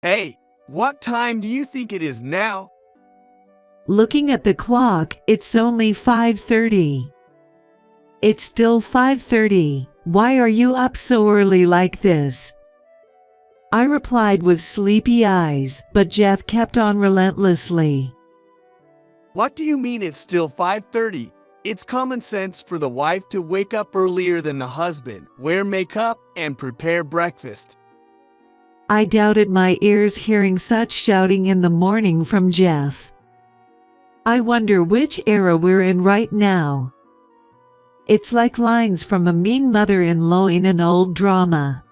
Hey, what time do you think it is now? Looking at the clock, it's only 5:30. It's still 5:30. Why are you up so early like this? I replied with sleepy eyes, but Jeff kept on relentlessly. What do you mean it's still 5:30? It's common sense for the wife to wake up earlier than the husband, wear makeup, and prepare breakfast. I doubted my ears hearing such shouting in the morning from Jeff. I wonder which era we're in right now. It's like lines from a mean mother-in-law in an old drama.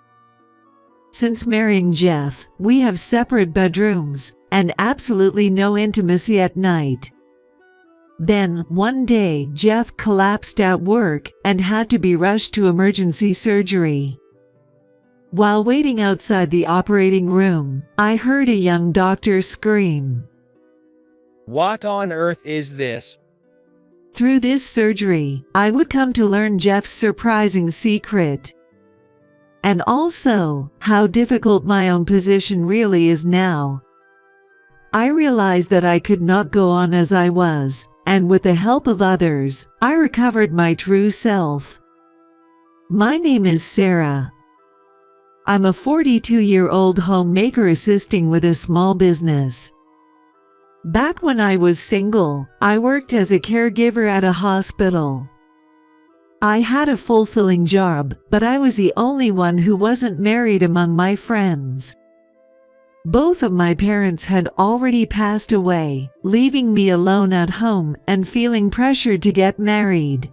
Since marrying Jeff, we have separate bedrooms and absolutely no intimacy at night. Then, one day, Jeff collapsed at work and had to be rushed to emergency surgery. While waiting outside the operating room, I heard a young doctor scream, "What on earth is this?" Through this surgery, I would come to learn Jeff's surprising secret. And also, how difficult my own position really is now. I realized that I could not go on as I was, and with the help of others, I recovered my true self. My name is Sarah. I'm a 42-year-old homemaker assisting with a small business. Back when I was single, I worked as a caregiver at a hospital. I had a fulfilling job, but I was the only one who wasn't married among my friends. Both of my parents had already passed away, leaving me alone at home and feeling pressured to get married.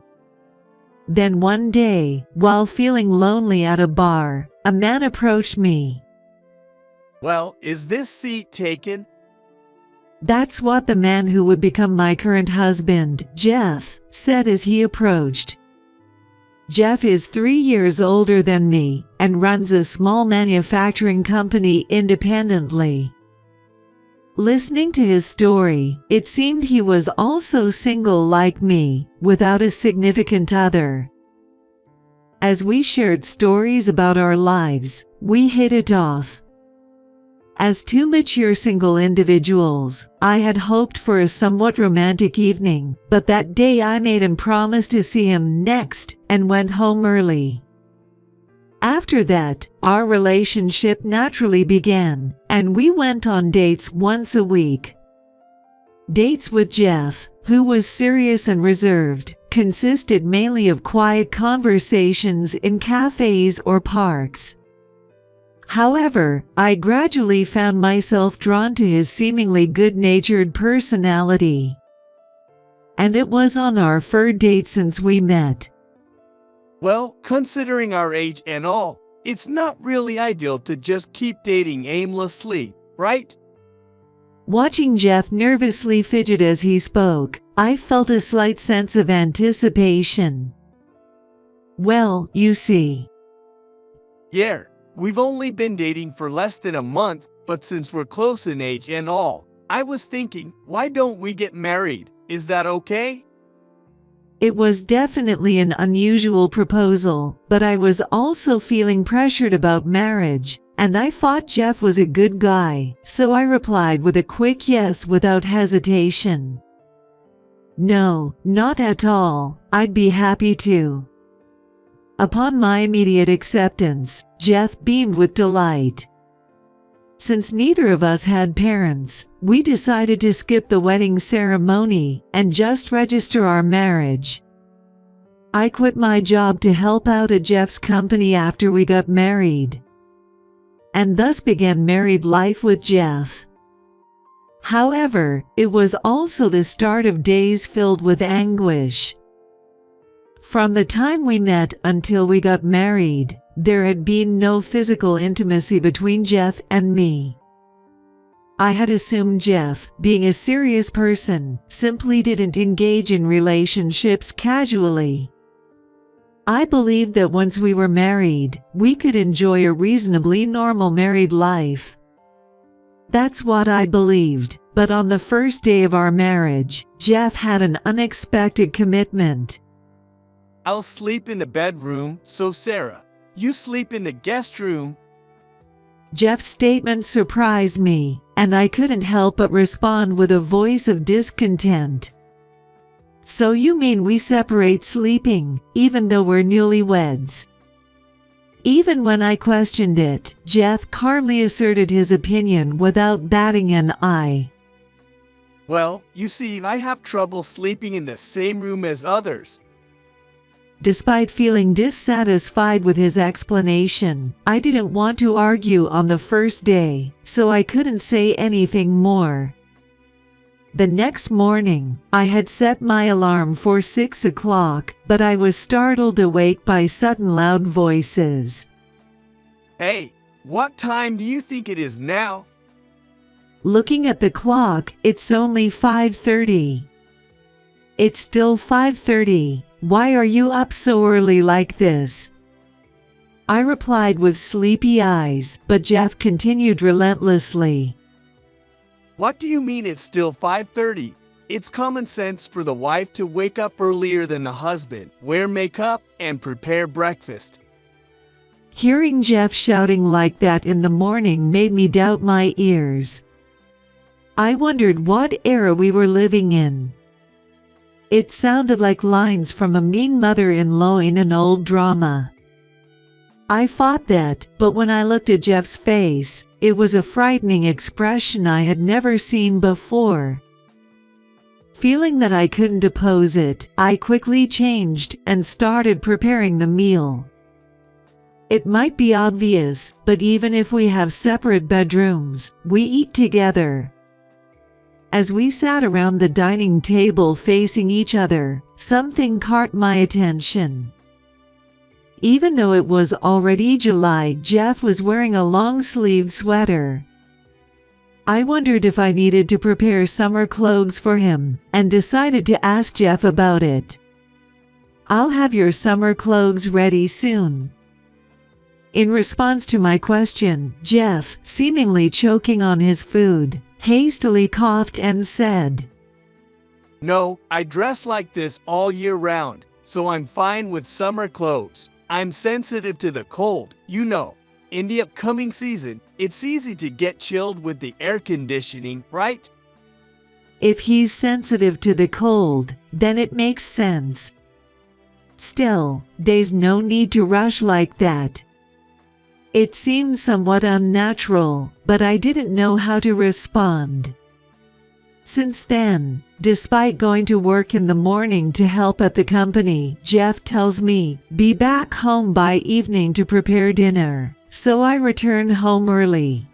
Then one day, while feeling lonely at a bar, a man approached me. "Well, is this seat taken?" That's what the man who would become my current husband, Jeff, said as he approached. Jeff is 3 years older than me and runs a small manufacturing company independently. Listening to his story, it seemed he was also single like me, without a significant other. As we shared stories about our lives, we hit it off. As two mature single individuals, I had hoped for a somewhat romantic evening, but that day I made him promise to see him next and went home early. After that, our relationship naturally began, and we went on dates once a week. Dates with Jeff, who was serious and reserved, consisted mainly of quiet conversations in cafes or parks. However, I gradually found myself drawn to his seemingly good-natured personality. And it was on our third date since we met. Well, considering our age and all, it's not really ideal to just keep dating aimlessly, right? Watching Jeff nervously fidget as he spoke, I felt a slight sense of anticipation. "Well, you see." Yeah, we've only been dating for less than a month, but since we're close in age and all, I was thinking, why don't we get married? Is that okay? It was definitely an unusual proposal, but I was also feeling pressured about marriage, and I thought Jeff was a good guy, so I replied with a quick yes without hesitation. "No, not at all. I'd be happy to." Upon my immediate acceptance, Jeff beamed with delight. Since neither of us had parents, we decided to skip the wedding ceremony and just register our marriage. I quit my job to help out at Jeff's company after we got married, and thus began married life with Jeff. However, it was also the start of days filled with anguish. From the time we met until we got married, there had been no physical intimacy between Jeff and me. I had assumed Jeff, being a serious person, simply didn't engage in relationships casually. I believed that once we were married, we could enjoy a reasonably normal married life. That's what I believed, but on the first day of our marriage, Jeff had an unexpected commitment. "I'll sleep in the bedroom, so Sarah, you sleep in the guest room." Jeff's statement surprised me, and I couldn't help but respond with a voice of discontent. "So you mean we separate sleeping, even though we're newlyweds?" Even when I questioned it, Jeff calmly asserted his opinion without batting an eye. Well, you see, I have trouble sleeping in the same room as others. Despite feeling dissatisfied with his explanation, I didn't want to argue on the first day, so I couldn't say anything more. The next morning, I had set my alarm for 6 o'clock, but I was startled awake by sudden loud voices. Hey, what time do you think it is now? Looking at the clock, it's only 5:30. It's still 5:30. Why are you up so early like this? I replied with sleepy eyes, but Jeff continued relentlessly. What do you mean it's still 5:30? It's common sense for the wife to wake up earlier than the husband, wear makeup, and prepare breakfast. Hearing Jeff shouting like that in the morning made me doubt my ears. I wondered what era we were living in. It sounded like lines from a mean mother-in-law in an old drama. I fought that, but when I looked at Jeff's face, it was a frightening expression I had never seen before. Feeling that I couldn't oppose it, I quickly changed and started preparing the meal. It might be obvious, but even if we have separate bedrooms, we eat together. As we sat around the dining table facing each other, something caught my attention. Even though it was already July, Jeff was wearing a long-sleeved sweater. I wondered if I needed to prepare summer clothes for him, and decided to ask Jeff about it. "I'll have your summer clothes ready soon." In response to my question, Jeff, seemingly choking on his food, hastily coughed and said, "No, I dress like this all year round, so I'm fine with summer clothes. I'm sensitive to the cold, you know. In the upcoming season, it's easy to get chilled with the air conditioning, right?" If he's sensitive to the cold, then it makes sense. Still, there's no need to rush like that. It seemed somewhat unnatural, but I didn't know how to respond. Since then, despite going to work in the morning to help at the company, Jeff tells me, be back home by evening to prepare dinner, so I return home early.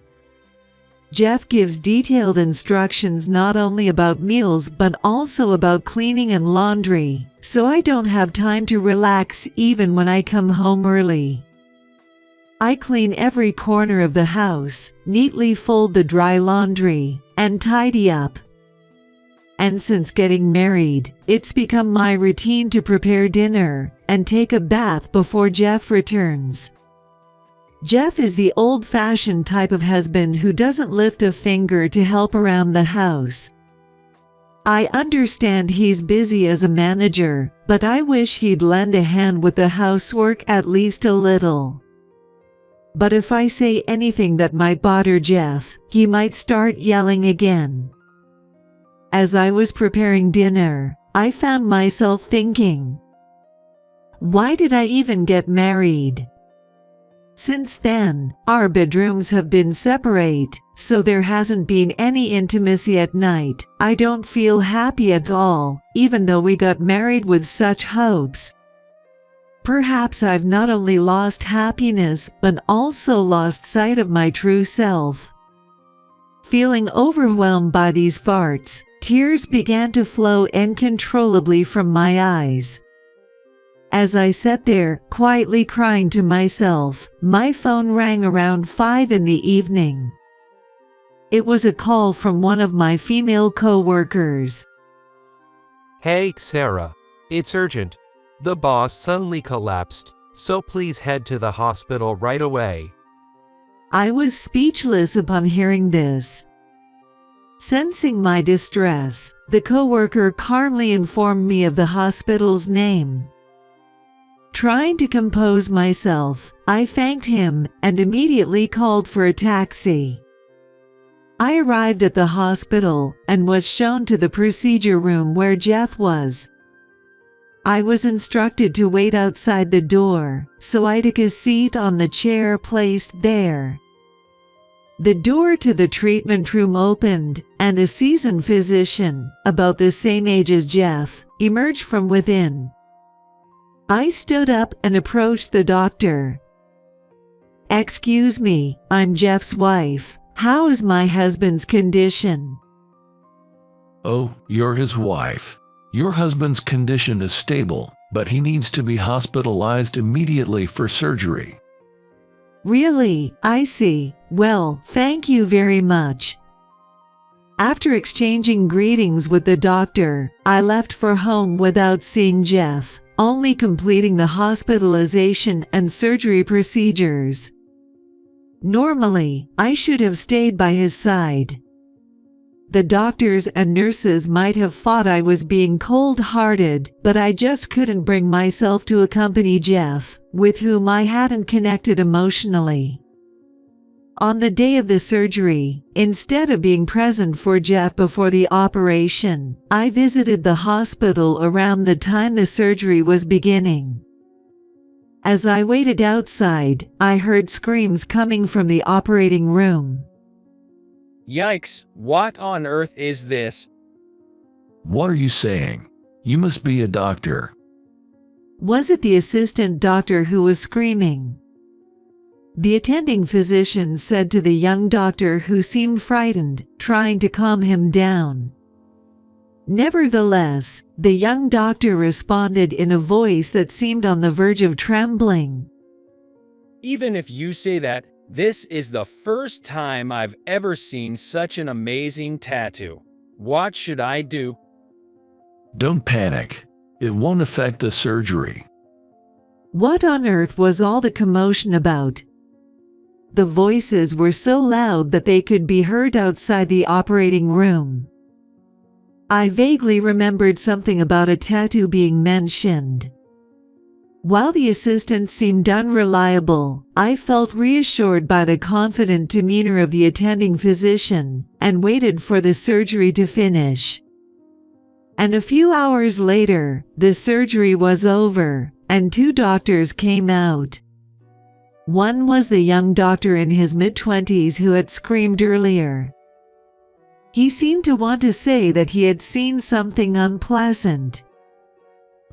Jeff gives detailed instructions not only about meals but also about cleaning and laundry, so I don't have time to relax even when I come home early. I clean every corner of the house, neatly fold the dry laundry, and tidy up. And since getting married, it's become my routine to prepare dinner and take a bath before Jeff returns. Jeff is the old-fashioned type of husband who doesn't lift a finger to help around the house. I understand he's busy as a manager, but I wish he'd lend a hand with the housework at least a little. But if I say anything that might bother Jeff, he might start yelling again. As I was preparing dinner, I found myself thinking, why did I even get married? Since then, our bedrooms have been separate, so there hasn't been any intimacy at night. I don't feel happy at all, even though we got married with such hopes. Perhaps I've not only lost happiness, but also lost sight of my true self. Feeling overwhelmed by these thoughts, tears began to flow uncontrollably from my eyes. As I sat there, quietly crying to myself, my phone rang around 5 in the evening. It was a call from one of my female co-workers. Hey, Sarah. It's urgent. The boss suddenly collapsed, so please head to the hospital right away. I was speechless upon hearing this. Sensing my distress, the co-worker calmly informed me of the hospital's name. Trying to compose myself, I thanked him and immediately called for a taxi. I arrived at the hospital and was shown to the procedure room where Jeff was. I was instructed to wait outside the door, so I took a seat on the chair placed there. The door to the treatment room opened, and a seasoned physician, about the same age as Jeff, emerged from within. I stood up and approached the doctor. "Excuse me, I'm Jeff's wife. How is my husband's condition?" Oh, you're his wife. Your husband's condition is stable, but he needs to be hospitalized immediately for surgery. "Really? I see. Well, thank you very much." After exchanging greetings with the doctor, I left for home without seeing Jeff, only completing the hospitalization and surgery procedures. Normally, I should have stayed by his side. The doctors and nurses might have thought I was being cold-hearted, but I just couldn't bring myself to accompany Jeff, with whom I hadn't connected emotionally. On the day of the surgery, instead of being present for Jeff before the operation, I visited the hospital around the time the surgery was beginning. As I waited outside, I heard screams coming from the operating room. Yikes, what on earth is this? What are you saying? You must be a doctor. Was it the assistant doctor who was screaming? The attending physician said to the young doctor, who seemed frightened, trying to calm him down. Nevertheless, the young doctor responded in a voice that seemed on the verge of trembling. Even if you say that, this is the first time I've ever seen such an amazing tattoo. What should I do? Don't panic. It won't affect the surgery. What on earth was all the commotion about? The voices were so loud that they could be heard outside the operating room. I vaguely remembered something about a tattoo being mentioned. While the assistant seemed unreliable, I felt reassured by the confident demeanor of the attending physician and waited for the surgery to finish. And a few hours later, the surgery was over, and two doctors came out. One was the young doctor in his mid-20s who had screamed earlier. He seemed to want to say that he had seen something unpleasant.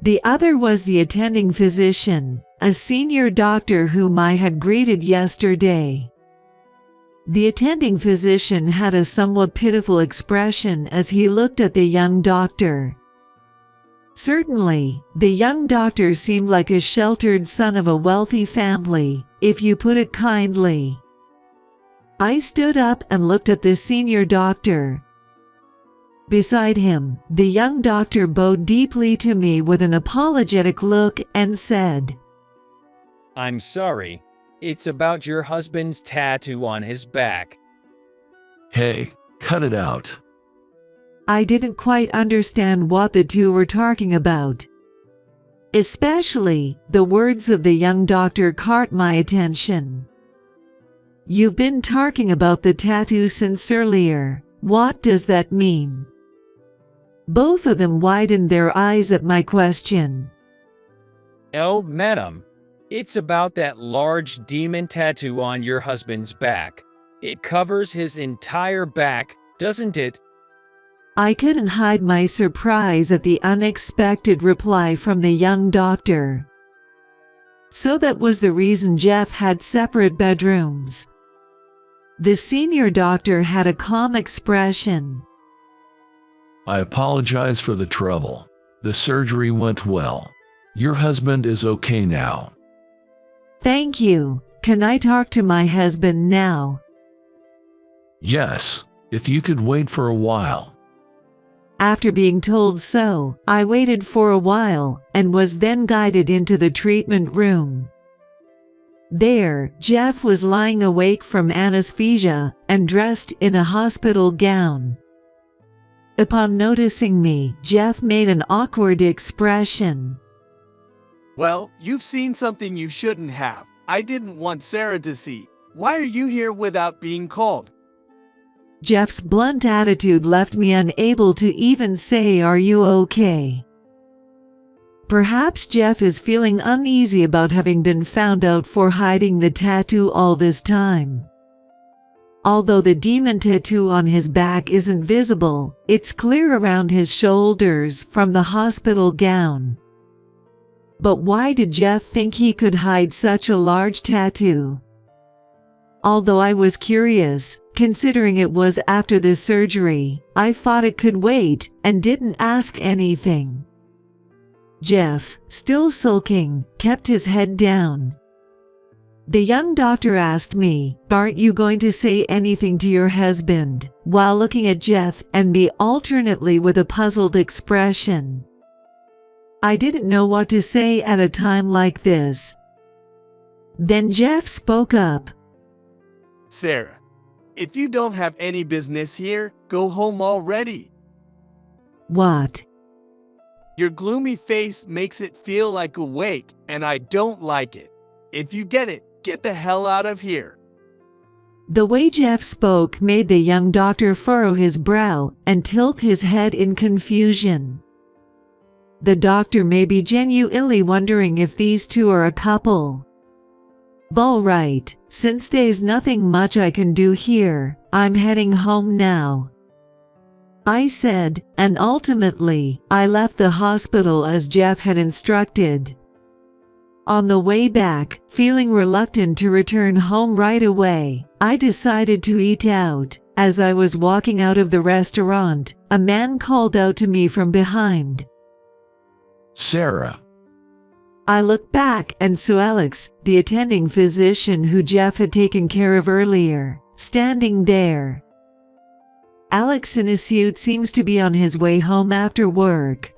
The other was the attending physician, a senior doctor whom I had greeted yesterday. The attending physician had a somewhat pitiful expression as he looked at the young doctor. Certainly, the young doctor seemed like a sheltered son of a wealthy family, if you put it kindly. I stood up and looked at the senior doctor. Beside him, the young doctor bowed deeply to me with an apologetic look and said, I'm sorry. It's about your husband's tattoo on his back. Hey, cut it out. I didn't quite understand what the two were talking about. Especially, the words of the young doctor caught my attention. You've been talking about the tattoo since earlier. What does that mean? Both of them widened their eyes at my question. Oh, madam. It's about that large demon tattoo on your husband's back. It covers his entire back, doesn't it? I couldn't hide my surprise at the unexpected reply from the young doctor. So that was the reason Jeff had separate bedrooms. The senior doctor had a calm expression. I apologize for the trouble. The surgery went well. Your husband is okay now. Thank you. Can I talk to my husband now? Yes, if you could wait for a while. After being told so, I waited for a while and was then guided into the treatment room. There, Jeff was lying awake from anesthesia and dressed in a hospital gown. Upon noticing me, Jeff made an awkward expression. Well, you've seen something you shouldn't have. I didn't want Sarah to see. Why are you here without being called? Jeff's blunt attitude left me unable to even say, "Are you okay?" Perhaps Jeff is feeling uneasy about having been found out for hiding the tattoo all this time. Although the demon tattoo on his back isn't visible, it's clear around his shoulders from the hospital gown. But why did Jeff think he could hide such a large tattoo? Although I was curious, considering it was after the surgery, I thought it could wait and didn't ask anything. Jeff, still sulking, kept his head down. The young doctor asked me, "Aren't you going to say anything to your husband?" while looking at Jeff and me alternately with a puzzled expression. I didn't know what to say at a time like this. Then Jeff spoke up. Sarah, if you don't have any business here, go home already. What? Your gloomy face makes it feel like a wake, and I don't like it. If you get it, get the hell out of here. The way Jeff spoke made the young doctor furrow his brow and tilt his head in confusion. The doctor may be genuinely wondering if these two are a couple. All right, since there's nothing much I can do here, I'm heading home now, I said, and ultimately, I left the hospital as Jeff had instructed. On the way back, feeling reluctant to return home right away, I decided to eat out. As I was walking out of the restaurant, a man called out to me from behind. Sarah. I looked back and saw Alex, the attending physician who Jeff had taken care of earlier, standing there. Alex in his suit seems to be on his way home after work.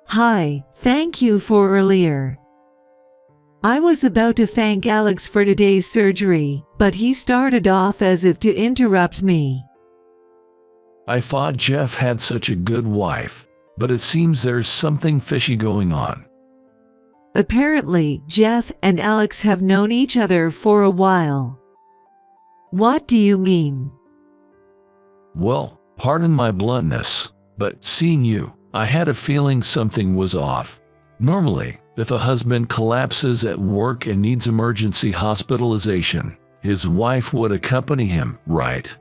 "Hi, thank you for earlier." I was about to thank Alex for today's surgery, but he started off as if to interrupt me. I thought Jeff had such a good wife, but it seems there's something fishy going on. Apparently, Jeff and Alex have known each other for a while. What do you mean? Well, pardon my bluntness, but seeing you, I had a feeling something was off. Normally, if a husband collapses at work and needs emergency hospitalization, his wife would accompany him, right?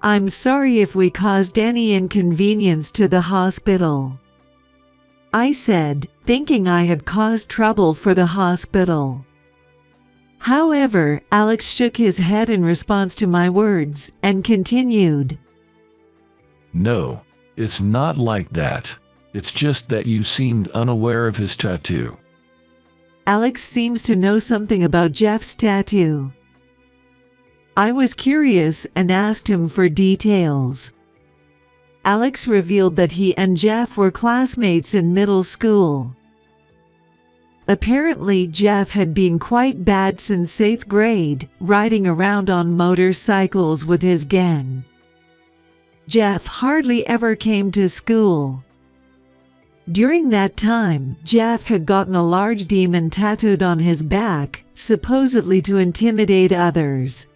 I'm sorry if we caused any inconvenience to the hospital, I said, thinking I had caused trouble for the hospital. However, Alex shook his head in response to my words and continued. No, it's not like that. It's just that you seemed unaware of his tattoo. Alex seems to know something about Jeff's tattoo. I was curious and asked him for details. Alex revealed that he and Jeff were classmates in middle school. Apparently, Jeff had been quite bad since 8th grade, riding around on motorcycles with his gang. Jeff hardly ever came to school. During that time, Jeff had gotten a large demon tattooed on his back, supposedly to intimidate others.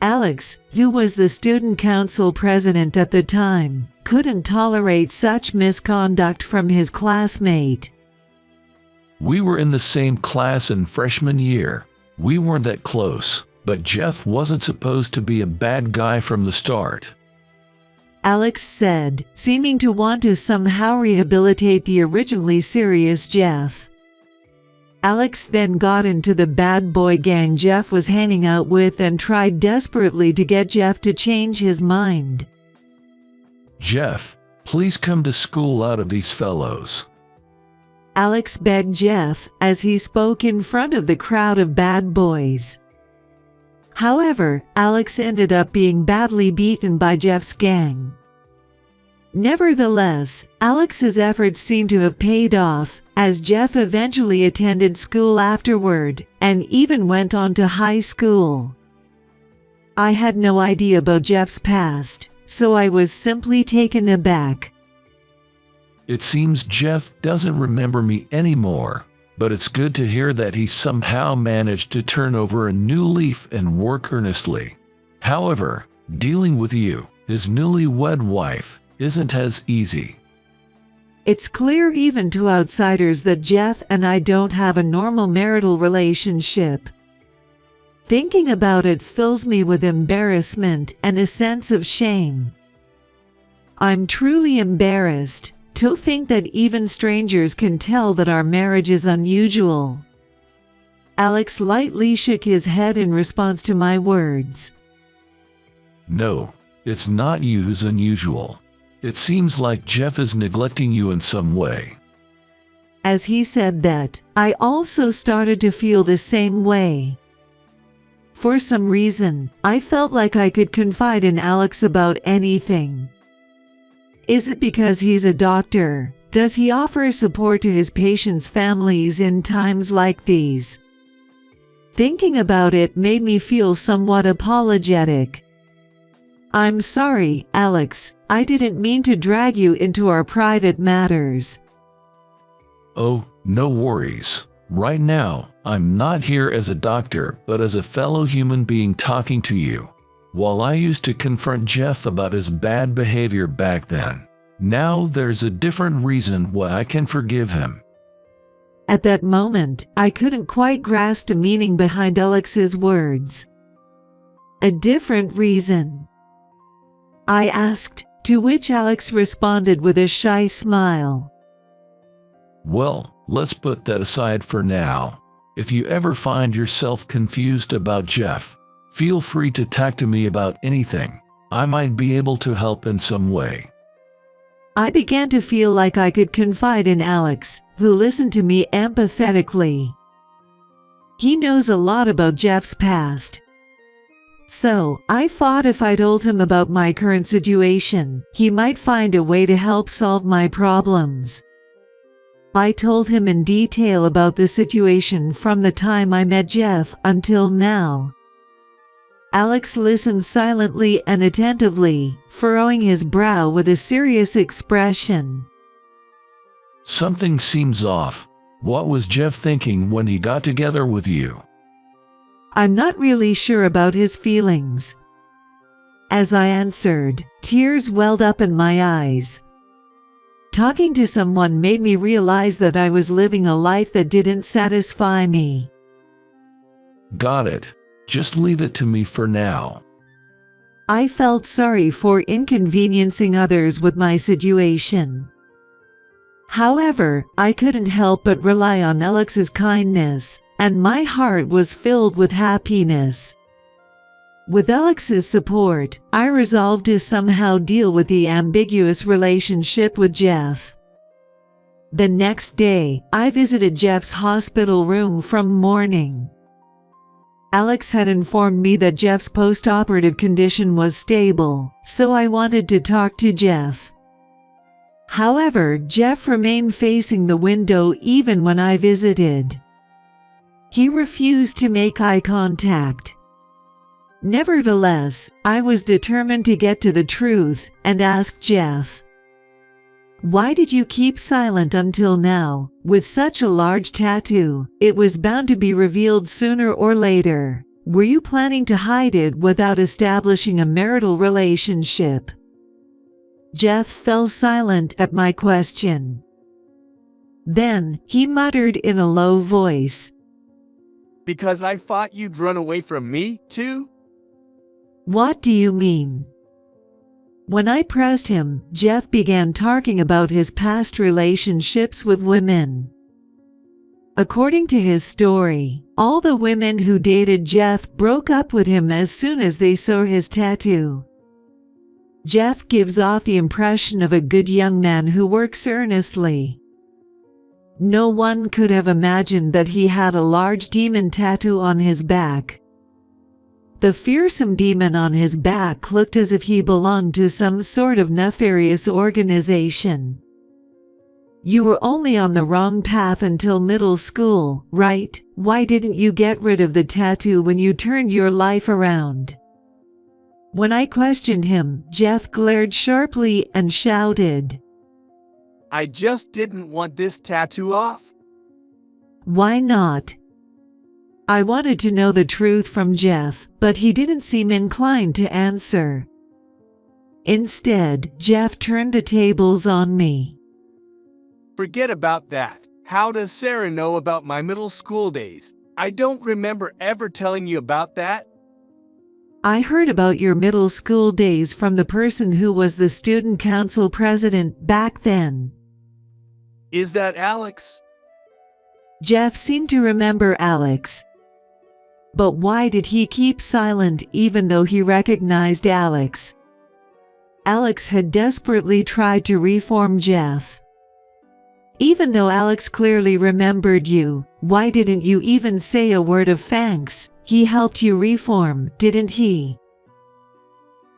Alex, who was the student council president at the time, couldn't tolerate such misconduct from his classmate. We were in the same class in freshman year. We weren't that close, but Jeff wasn't supposed to be a bad guy from the start, Alex said, seeming to want to somehow rehabilitate the originally serious Jeff. Alex then got into the bad boy gang Jeff was hanging out with and tried desperately to get Jeff to change his mind. Jeff, please come to school out of these fellows, Alex begged Jeff as he spoke in front of the crowd of bad boys. However, Alex ended up being badly beaten by Jeff's gang. Nevertheless, Alex's efforts seem to have paid off, as Jeff eventually attended school afterward, and even went on to high school. I had no idea about Jeff's past, so I was simply taken aback. It seems Jeff doesn't remember me anymore, but it's good to hear that he somehow managed to turn over a new leaf and work earnestly. However, dealing with you, his newlywed wife, isn't as easy. It's clear even to outsiders that Jeff and I don't have a normal marital relationship. Thinking about it fills me with embarrassment and a sense of shame. I'm truly embarrassed to think that even strangers can tell that our marriage is unusual. Alex lightly shook his head in response to my words. No, it's not you who's unusual. It seems like Jeff is neglecting you in some way. As he said that, I also started to feel the same way. For some reason, I felt like I could confide in Alex about anything. Is it because he's a doctor? Does he offer support to his patients' families in times like these? Thinking about it made me feel somewhat apologetic. I'm sorry, Alex. I didn't mean to drag you into our private matters. Oh, no worries. Right now, I'm not here as a doctor, but as a fellow human being talking to you. While I used to confront Jeff about his bad behavior back then, now there's a different reason why I can forgive him. At that moment, I couldn't quite grasp the meaning behind Alex's words. A different reason? I asked, to which Alex responded with a shy smile. Well, let's put that aside for now. If you ever find yourself confused about Jeff, feel free to talk to me about anything. I might be able to help in some way. I began to feel like I could confide in Alex, who listened to me empathetically. He knows a lot about Jeff's past. So, I thought if I told him about my current situation, he might find a way to help solve my problems. I told him in detail about the situation from the time I met Jeff until now. Alex listened silently and attentively, furrowing his brow with a serious expression. Something seems off. What was Jeff thinking when he got together with you? I'm not really sure about his feelings. As I answered, tears welled up in my eyes. Talking to someone made me realize that I was living a life that didn't satisfy me. Got it. Just leave it to me for now. I felt sorry for inconveniencing others with my situation. However, I couldn't help but rely on Alex's kindness, and my heart was filled with happiness. With Alex's support, I resolved to somehow deal with the ambiguous relationship with Jeff. The next day, I visited Jeff's hospital room from morning. Alex had informed me that Jeff's post-operative condition was stable, so I wanted to talk to Jeff. However, Jeff remained facing the window even when I visited. He refused to make eye contact. Nevertheless, I was determined to get to the truth and asked Jeff, "Why did you keep silent until now? With such a large tattoo, it was bound to be revealed sooner or later. Were you planning to hide it without establishing a marital relationship?" Jeff fell silent at my question. Then, he muttered in a low voice, Because I thought you'd run away from me, too? "What do you mean?" When I pressed him, Jeff began talking about his past relationships with women. According to his story, all the women who dated Jeff broke up with him as soon as they saw his tattoo. Jeff gives off the impression of a good young man who works earnestly. No one could have imagined that he had a large demon tattoo on his back. The fearsome demon on his back looked as if he belonged to some sort of nefarious organization. You were only on the wrong path until middle school, right? Why didn't you get rid of the tattoo when you turned your life around? When I questioned him, Jeff glared sharply and shouted, I just didn't want this tattoo off. Why not? I wanted to know the truth from Jeff, but he didn't seem inclined to answer. Instead, Jeff turned the tables on me. Forget about that. How does Sarah know about my middle school days? I don't remember ever telling you about that. I heard about your middle school days from the person who was the student council president back then. Is that Alex? Jeff seemed to remember Alex. But why did he keep silent even though he recognized Alex? Alex had desperately tried to reform Jeff. Even though Alex clearly remembered you, why didn't you even say a word of thanks? He helped you reform, didn't he?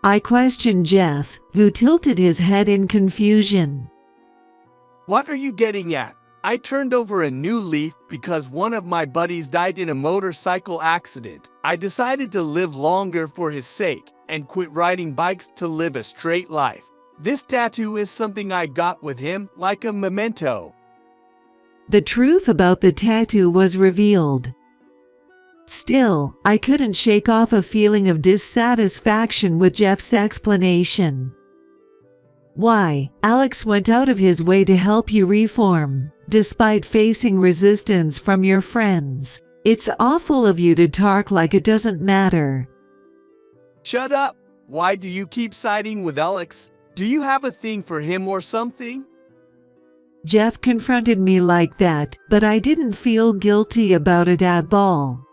I questioned Jeff, who tilted his head in confusion. What are you getting at? I turned over a new leaf because one of my buddies died in a motorcycle accident. I decided to live longer for his sake and quit riding bikes to live a straight life. This tattoo is something I got with him, like a memento. The truth about the tattoo was revealed. Still, I couldn't shake off a feeling of dissatisfaction with Jeff's explanation. Why, Alex went out of his way to help you reform, despite facing resistance from your friends. It's awful of you to talk like it doesn't matter. Shut up! Why do you keep siding with Alex? Do you have a thing for him or something? Jeff confronted me like that, but I didn't feel guilty about it at all.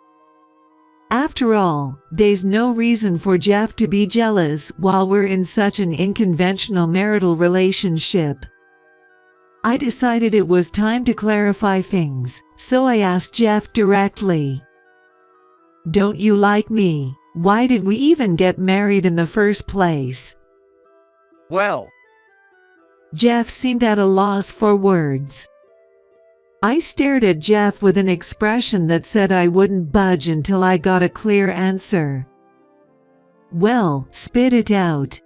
After all, there's no reason for Jeff to be jealous while we're in such an unconventional marital relationship. I decided it was time to clarify things, so I asked Jeff directly. Don't you like me? Why did we even get married in the first place? Well, Jeff seemed at a loss for words. I stared at Jeff with an expression that said I wouldn't budge until I got a clear answer. Well, spit it out.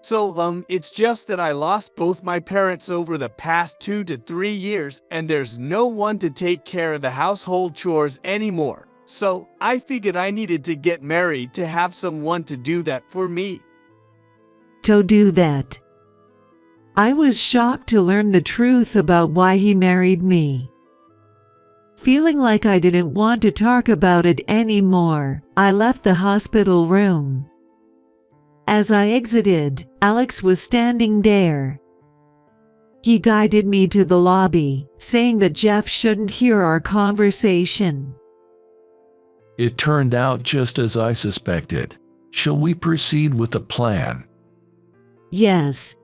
So, it's just that I lost both my parents over the past 2 to 3 years, and there's no one to take care of the household chores anymore. So, I figured I needed to get married to have someone to do that for me. To do that. I was shocked to learn the truth about why he married me. Feeling like I didn't want to talk about it anymore, I left the hospital room. As I exited, Alex was standing there. He guided me to the lobby, saying that Jeff shouldn't hear our conversation. It turned out just as I suspected. Shall we proceed with the plan? Yes.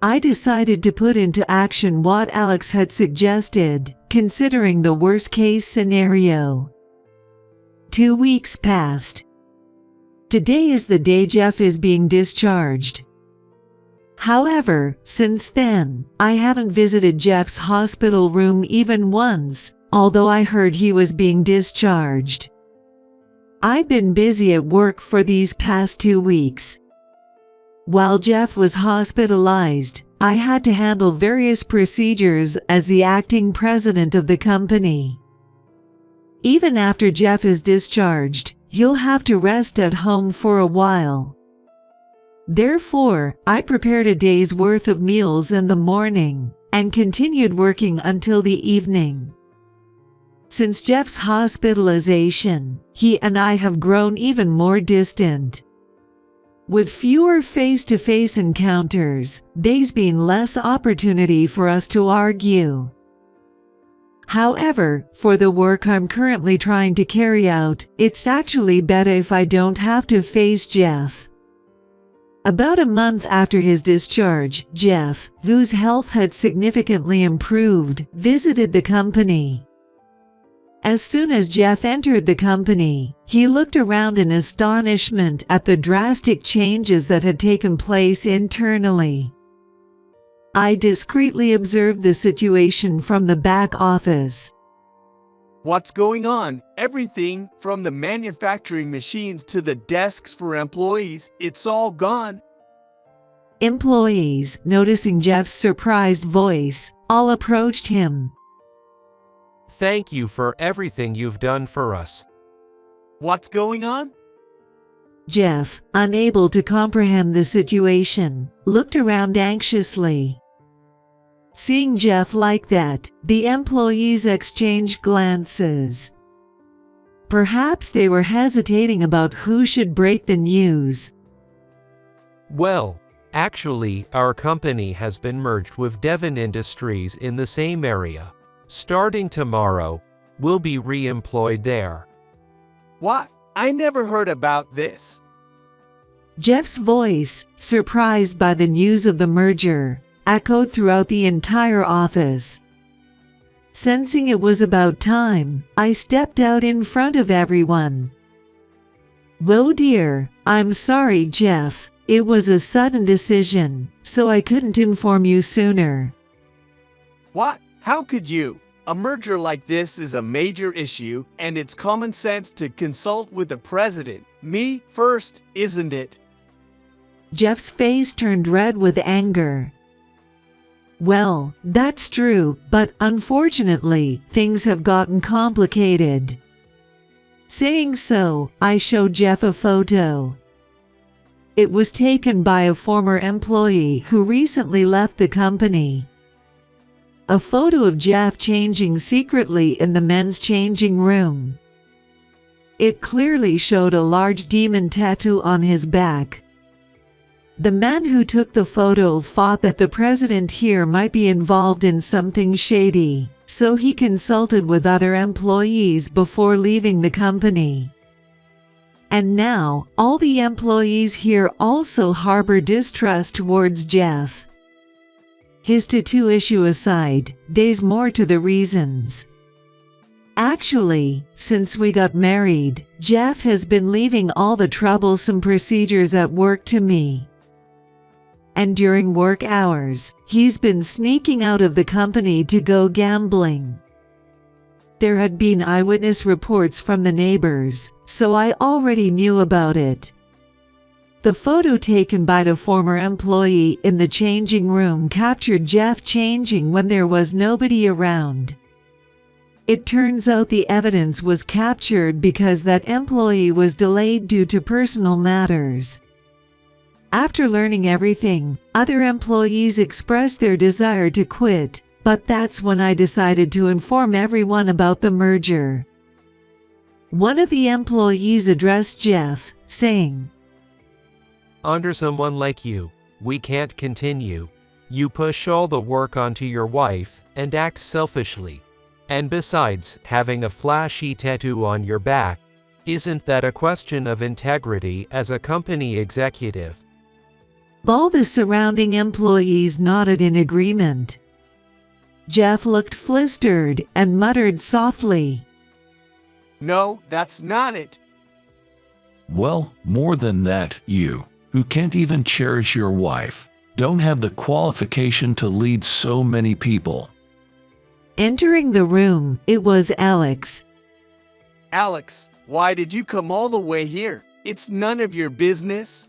I decided to put into action what Alex had suggested, considering the worst-case scenario. 2 weeks passed. Today is the day Jeff is being discharged. However, since then, I haven't visited Jeff's hospital room even once, although I heard he was being discharged. I've been busy at work for these past 2 weeks. While Jeff was hospitalized, I had to handle various procedures as the acting president of the company. Even after Jeff is discharged, he'll have to rest at home for a while. Therefore, I prepared a day's worth of meals in the morning and continued working until the evening. Since Jeff's hospitalization, he and I have grown even more distant. With fewer face-to-face encounters, there's been less opportunity for us to argue. However, for the work I'm currently trying to carry out, it's actually better if I don't have to face Jeff. About a month after his discharge, Jeff, whose health had significantly improved, visited the company. As soon as Jeff entered the company, he looked around in astonishment at the drastic changes that had taken place internally. I discreetly observed the situation from the back office. What's going on? Everything, from the manufacturing machines to the desks for employees, it's all gone. Employees, noticing Jeff's surprised voice, all approached him. Thank you for everything you've done for us. What's going on? Jeff, unable to comprehend the situation, looked around anxiously. Seeing Jeff like that, the employees exchanged glances. Perhaps they were hesitating about who should break the news. Well, actually, our company has been merged with Devon Industries in the same area. Starting tomorrow, we'll be re-employed there. What? I never heard about this. Jeff's voice, surprised by the news of the merger, echoed throughout the entire office. Sensing it was about time, I stepped out in front of everyone. "Oh dear, I'm sorry, Jeff. It was a sudden decision, so I couldn't inform you sooner." What? How could you? A merger like this is a major issue, and it's common sense to consult with the president. Me first, isn't it? Jeff's face turned red with anger. "Well, that's true, but unfortunately, things have gotten complicated." Saying so, I showed Jeff a photo. It was taken by a former employee who recently left the company. A photo of Jeff changing secretly in the men's changing room. It clearly showed a large demon tattoo on his back. The man who took the photo thought that the president here might be involved in something shady, so he consulted with other employees before leaving the company. And now, all the employees here also harbor distrust towards Jeff. His tattoo issue aside, there's more to the reasons. Actually, since we got married, Jeff has been leaving all the troublesome procedures at work to me. And during work hours, he's been sneaking out of the company to go gambling. There had been eyewitness reports from the neighbors, so I already knew about it. The photo taken by the former employee in the changing room captured Jeff changing when there was nobody around. It turns out the evidence was captured because that employee was delayed due to personal matters. After learning everything, other employees expressed their desire to quit, but that's when I decided to inform everyone about the merger. One of the employees addressed Jeff, saying, Under someone like you, we can't continue. You push all the work onto your wife and act selfishly. And besides, having a flashy tattoo on your back, isn't that a question of integrity as a company executive? All the surrounding employees nodded in agreement. Jeff looked flustered and muttered softly, No, that's not it. Well, more than that, you, who can't even cherish your wife, don't have the qualification to lead so many people. Entering the room, it was Alex. Alex, why did you come all the way here? It's none of your business.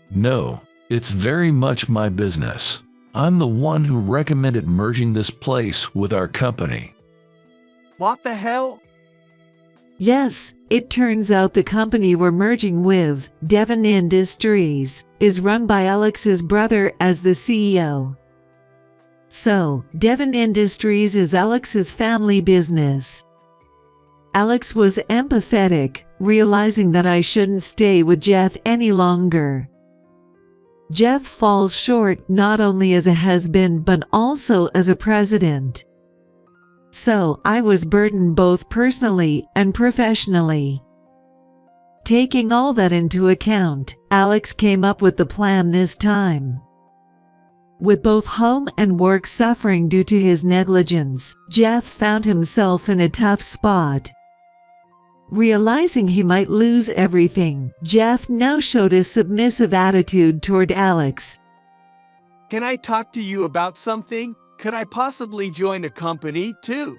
No, it's very much my business. I'm the one who recommended merging this place with our company. What the hell? Yes, it turns out the company we're merging with, Devon Industries, is run by Alex's brother as the CEO. So, Devon Industries is Alex's family business. Alex was empathetic, realizing that I shouldn't stay with Jeff any longer. Jeff falls short not only as a husband but also as a president. So, I was burdened both personally and professionally. Taking all that into account, Alex came up with the plan this time. With both home and work suffering due to his negligence, Jeff found himself in a tough spot. Realizing he might lose everything, Jeff now showed a submissive attitude toward Alex. Can I talk to you about something? Could I possibly join a company too?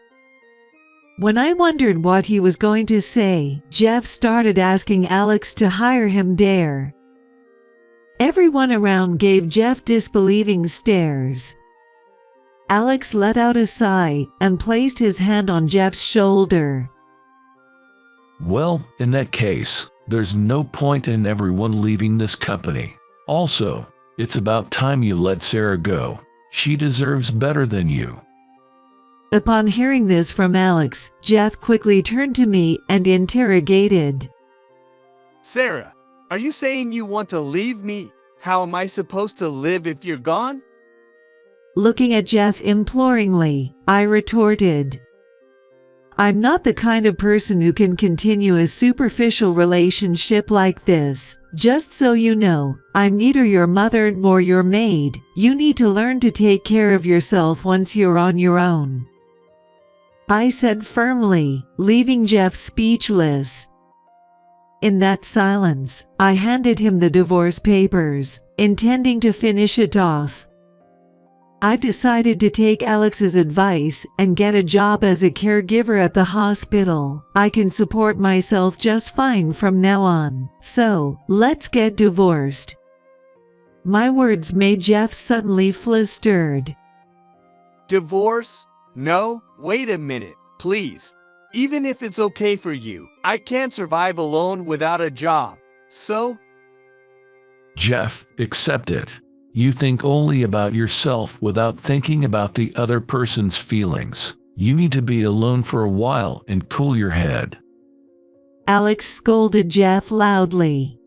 When I wondered what he was going to say, Jeff started asking Alex to hire him there. Everyone around gave Jeff disbelieving stares. Alex let out a sigh and placed his hand on Jeff's shoulder. Well, in that case, there's no point in everyone leaving this company. Also, it's about time you let Sarah go. She deserves better than you. Upon hearing this from Alex, Jeff quickly turned to me and interrogated. Sarah, are you saying you want to leave me? How am I supposed to live if you're gone? Looking at Jeff imploringly, I retorted, I'm not the kind of person who can continue a superficial relationship like this. Just so you know, I'm neither your mother nor your maid. You need to learn to take care of yourself once you're on your own, I said firmly, leaving Jeff speechless. In that silence, I handed him the divorce papers, intending to finish it off. I've decided to take Alex's advice and get a job as a caregiver at the hospital. I can support myself just fine from now on. So, let's get divorced. My words made Jeff suddenly flustered. Divorce? No, wait a minute, please. Even if it's okay for you, I can't survive alone without a job. So? Jeff, accept it. You think only about yourself without thinking about the other person's feelings. You need to be alone for a while and cool your head. Alex scolded Jeff loudly.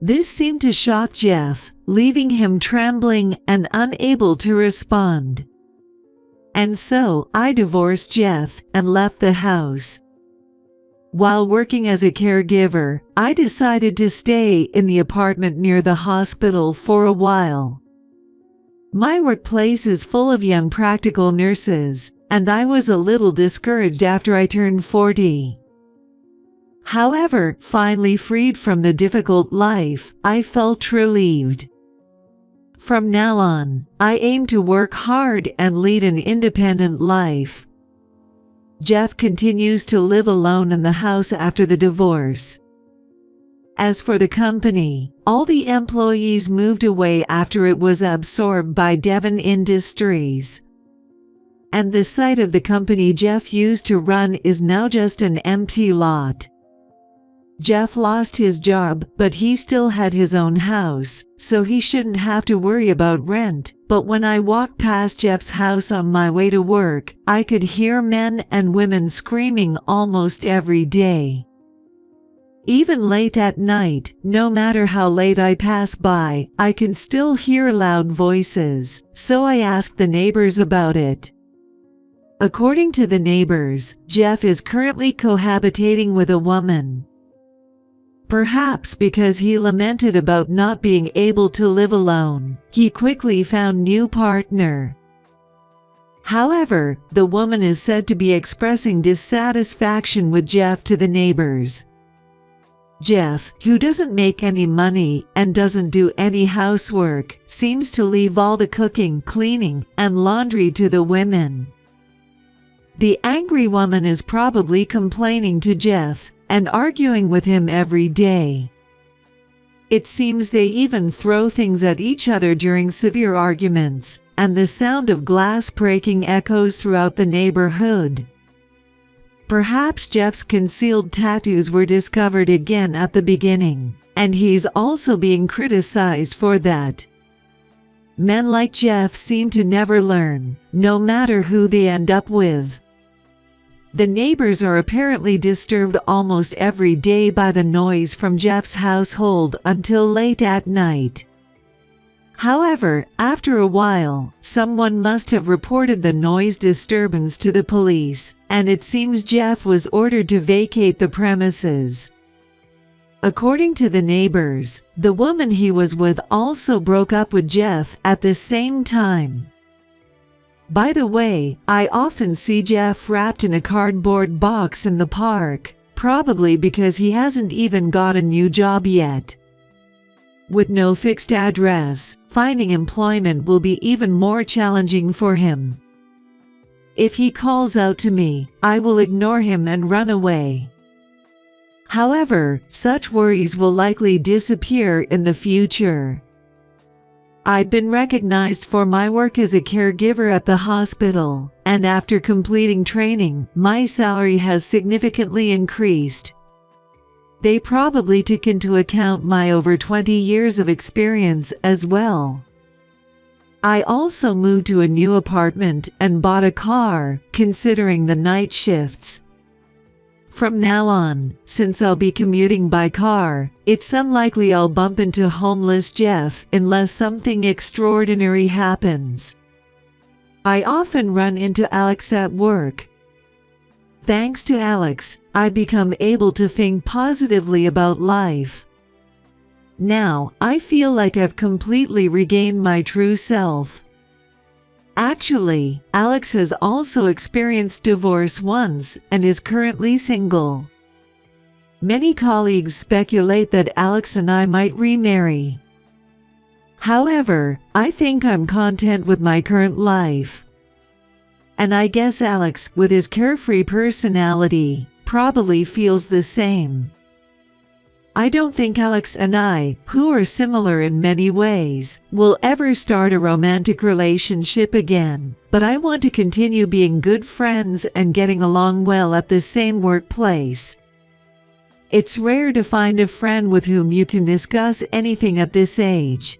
This seemed to shock Jeff, leaving him trembling and unable to respond. And so, I divorced Jeff and left the house. While working as a caregiver, I decided to stay in the apartment near the hospital for a while. My workplace is full of young practical nurses, and I was a little discouraged after I turned 40. However, finally freed from the difficult life, I felt relieved. From now on, I aim to work hard and lead an independent life. Jeff continues to live alone in the house after the divorce. As for the company, all the employees moved away after it was absorbed by Devon Industries. And the site of the company Jeff used to run is now just an empty lot. Jeff lost his job, but he still had his own house, so he shouldn't have to worry about rent. But when I walked past Jeff's house on my way to work, I could hear men and women screaming almost every day. Even late at night, no matter how late I pass by, I can still hear loud voices, so I asked the neighbors about it. According to the neighbors, Jeff is currently cohabitating with a woman. Perhaps because he lamented about not being able to live alone, he quickly found new partner. However, the woman is said to be expressing dissatisfaction with Jeff to the neighbors. Jeff, who doesn't make any money and doesn't do any housework, seems to leave all the cooking, cleaning, and laundry to the women. The angry woman is probably complaining to Jeff and arguing with him every day. It seems they even throw things at each other during severe arguments, and the sound of glass breaking echoes throughout the neighborhood. Perhaps Jeff's concealed tattoos were discovered again at the beginning, and he's also being criticized for that. Men like Jeff seem to never learn, no matter who they end up with. The neighbors are apparently disturbed almost every day by the noise from Jeff's household until late at night. However, after a while, someone must have reported the noise disturbance to the police, and it seems Jeff was ordered to vacate the premises. According to the neighbors, the woman he was with also broke up with Jeff at the same time. By the way, I often see Jeff wrapped in a cardboard box in the park, probably because he hasn't even got a new job yet. With no fixed address, finding employment will be even more challenging for him. If he calls out to me, I will ignore him and run away. However, such worries will likely disappear in the future. I've been recognized for my work as a caregiver at the hospital, and after completing training, my salary has significantly increased. They probably took into account my over 20 years of experience as well. I also moved to a new apartment and bought a car, considering the night shifts. From now on, since I'll be commuting by car, it's unlikely I'll bump into homeless Jeff unless something extraordinary happens. I often run into Alex at work. Thanks to Alex, I've become able to think positively about life. Now, I feel like I've completely regained my true self. Actually, Alex has also experienced divorce once and is currently single. Many colleagues speculate that Alex and I might remarry. However, I think I'm content with my current life. And I guess Alex, with his carefree personality, probably feels the same. I don't think Alex and I, who are similar in many ways, will ever start a romantic relationship again, but I want to continue being good friends and getting along well at the same workplace. It's rare to find a friend with whom you can discuss anything at this age.